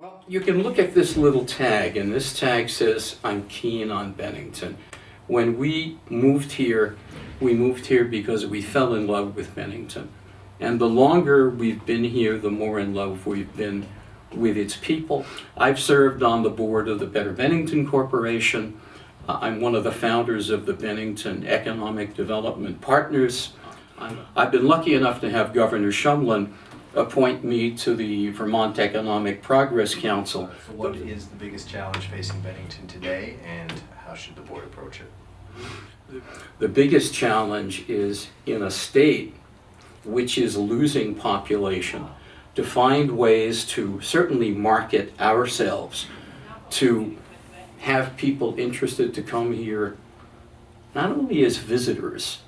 Well, you can look at this little tag, and this tag says, "I'm Keane on Bennington." When we moved here because we fell in love with Bennington. And the longer we've been here, the more in love we've been with its people. I've served on the board of the Better Bennington Corporation. I'm one of the founders of the Bennington Economic Development Partners. I've been lucky enough to have Governor Shumlin appoint me to the Vermont Economic Progress Council. So what is the biggest challenge facing Bennington today, and how should the board approach it? The biggest challenge is in a state which is losing population, to find ways to certainly market ourselves, to have people interested to come here not only as visitors,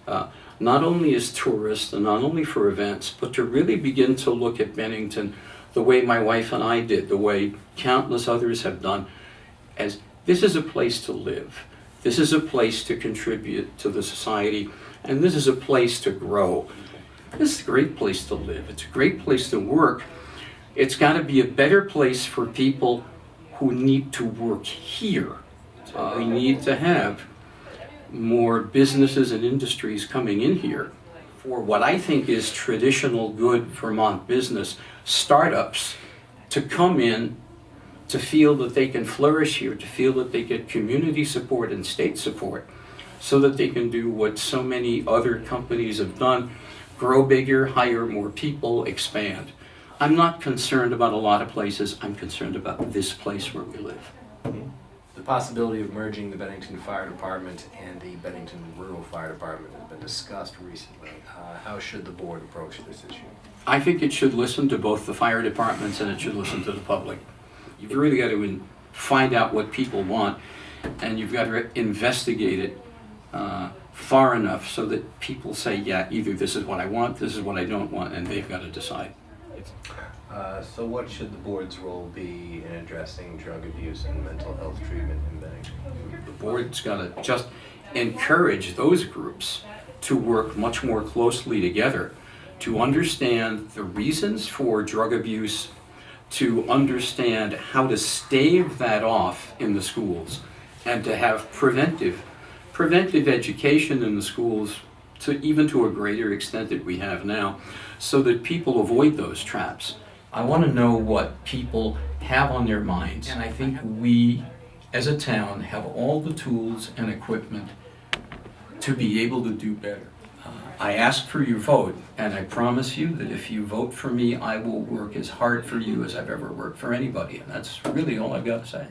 not only as tourists, and not only for events, but to really begin to look at Bennington the way my wife and I did, the way countless others have done, as this is a place to live. This is a place to contribute to the society, and this is a place to grow. This is a great place to live. It's a great place to work. It's got to be a better place for people who need to work here. We need to have more businesses and industries coming in here for what I think is traditional good Vermont business, startups, to come in, to feel that they can flourish here, to feel that they get community support and state support, so that they can do what so many other companies have done: grow bigger, hire more people, expand. I'm not concerned about a lot of places. I'm concerned about this place where we live. The possibility of merging the Bennington Fire Department and the Bennington Rural Fire Department has been discussed recently. How should the board approach this issue? I think it should listen to both the fire departments and it should listen to the public. You've really got to find out what people want, and you've got to investigate it far enough so that people say, yeah, either this is what I want, this is what I don't want, and they've got to decide. So what should the board's role be in addressing drug abuse and mental health treatment in Bennington? The board's got to just encourage those groups to work much more closely together, to understand the reasons for drug abuse, to understand how to stave that off in the schools, and to have preventive education in the schools, even to a greater extent that we have now, so that people avoid those traps. I want to know what people have on their minds, and I think we as a town have all the tools and equipment to be able to do better. I ask for your vote, and I promise you that if you vote for me, I will work as hard for you as I've ever worked for anybody, and that's really all I've got to say.